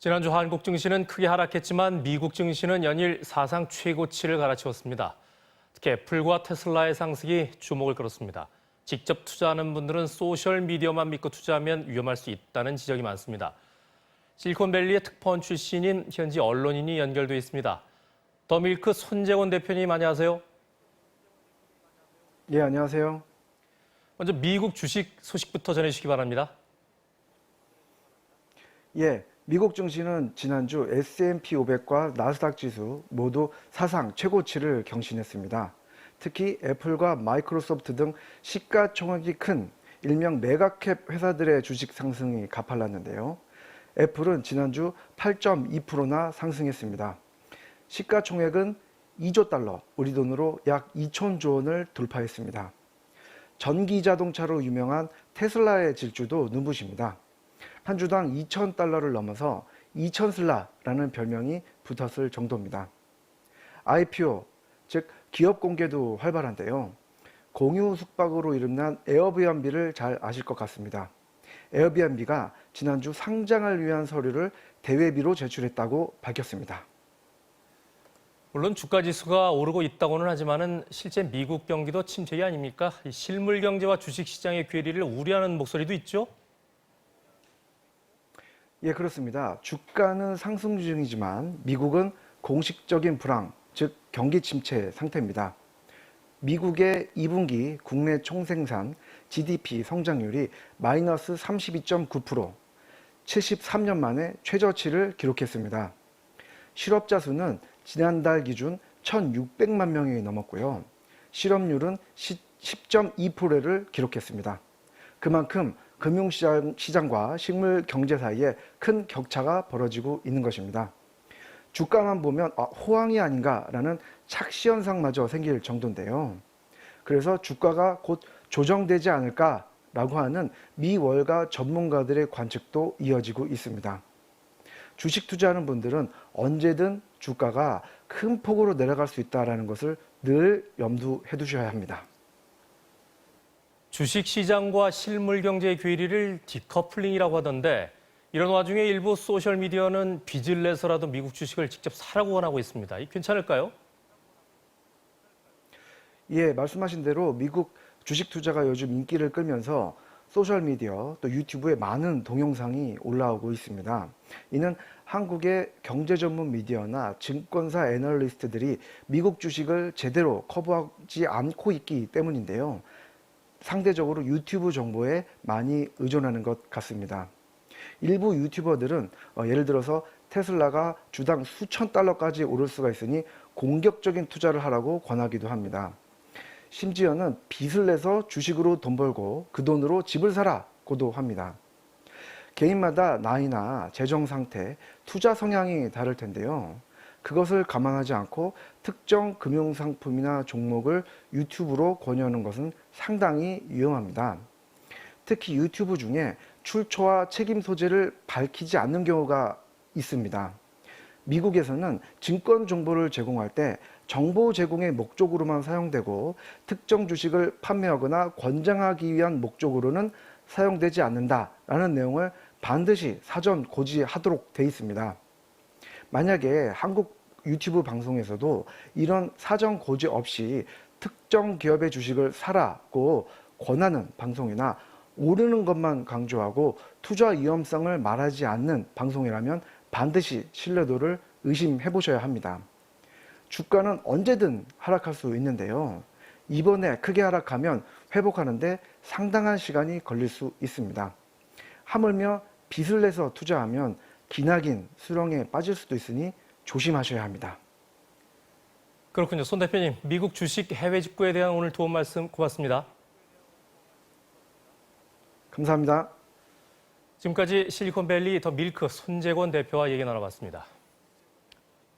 지난주 한국 증시는 크게 하락했지만 미국 증시는 연일 사상 최고치를 갈아치웠습니다. 특히 애플과 테슬라의 상승이 주목을 끌었습니다. 직접 투자하는 분들은 소셜미디어만 믿고 투자하면 위험할 수 있다는 지적이 많습니다. 실리콘밸리의 특파원 출신인 현지 언론인이 연결돼 있습니다. 더밀크 손재원 대표님 안녕하세요. 예, 안녕하세요. 먼저 미국 주식 소식부터 전해주시기 바랍니다. 예, 미국 증시는 지난주 S&P 500과 나스닥 지수 모두 사상 최고치를 경신했습니다. 특히 애플과 마이크로소프트 등 시가총액이 큰 일명 메가캡 회사들의 주식 상승이 가팔랐는데요. 애플은 지난주 8.2%나 상승했습니다. 시가총액은 2조 달러, 우리 돈으로 약 2천조 원을 돌파했습니다. 전기 자동차로 유명한 테슬라의 질주도 눈부십니다. 한 주당 2,000달러를 넘어서 2,000슬라라는 별명이 붙었을 정도입니다. IPO, 즉 기업 공개도 활발한데요. 공유 숙박으로 이름난 에어비앤비를 잘 아실 것 같습니다. 에어비앤비가 지난주 상장을 위한 서류를 대외비로 제출했다고 밝혔습니다. 물론 주가 지수가 오르고 있다고는 하지만은 실제 미국 경기도 침체기 아닙니까? 실물 경제와 주식 시장의 괴리를 우려하는 목소리도 있죠. 예, 그렇습니다. 주가는 상승 중이지만 미국은 공식적인 불황, 즉 경기 침체 상태입니다. 미국의 2분기 국내 총생산 GDP 성장률이 마이너스 32.9%, 73년 만에 최저치를 기록했습니다. 실업자 수는 지난달 기준 1,600만 명이 넘었고요. 실업률은 10.2%를 기록했습니다. 그만큼 금융시장과 식물 경제 사이에 큰 격차가 벌어지고 있는 것입니다. 주가만 보면 호황이 아닌가라는 착시현상마저 생길 정도인데요. 그래서 주가가 곧 조정되지 않을까라고 하는 미월가 전문가들의 관측도 이어지고 있습니다. 주식 투자하는 분들은 언제든 주가가 큰 폭으로 내려갈 수 있다는 것을 늘 염두해 두셔야 합니다. 주식 시장과 실물 경제의 괴리를 디커플링이라고 하던데 이런 와중에 일부 소셜미디어는 빚을 내서라도 미국 주식을 직접 사라고 권하고 있습니다. 이 괜찮을까요? 예, 말씀하신 대로 미국 주식 투자가 요즘 인기를 끌면서 소셜미디어 또 유튜브에 많은 동영상이 올라오고 있습니다. 이는 한국의 경제 전문 미디어나 증권사 애널리스트들이 미국 주식을 제대로 커버하지 않고 있기 때문인데요. 상대적으로 유튜브 정보에 많이 의존하는 것 같습니다. 일부 유튜버들은 예를 들어서 테슬라가 주당 수천 달러까지 오를 수가 있으니 공격적인 투자를 하라고 권하기도 합니다. 심지어는 빚을 내서 주식으로 돈 벌고 그 돈으로 집을 사라고도 합니다. 개인마다 나이나 재정 상태, 투자 성향이 다를 텐데요. 그것을 감안하지 않고 특정 금융상품이나 종목을 유튜브로 권유하는 것은 상당히 위험합니다. 특히 유튜브 중에 출처와 책임 소재를 밝히지 않는 경우가 있습니다. 미국에서는 증권 정보를 제공할 때 정보 제공의 목적으로만 사용되고 특정 주식을 판매하거나 권장하기 위한 목적으로는 사용되지 않는다라는 내용을 반드시 사전 고지하도록 돼 있습니다. 만약에 한국 유튜브 방송에서도 이런 사전 고지 없이 특정 기업의 주식을 사라고 권하는 방송이나 오르는 것만 강조하고 투자 위험성을 말하지 않는 방송이라면 반드시 신뢰도를 의심해 보셔야 합니다. 주가는 언제든 하락할 수 있는데요. 이번에 크게 하락하면 회복하는데 상당한 시간이 걸릴 수 있습니다. 하물며 빚을 내서 투자하면 기나긴 수렁에 빠질 수도 있으니 조심하셔야 합니다. 그렇군요. 손 대표님, 미국 주식 해외 직구에 대한 오늘 도움 말씀 고맙습니다. 감사합니다. 지금까지 실리콘밸리 더밀크 손재권 대표와 얘기 나눠봤습니다.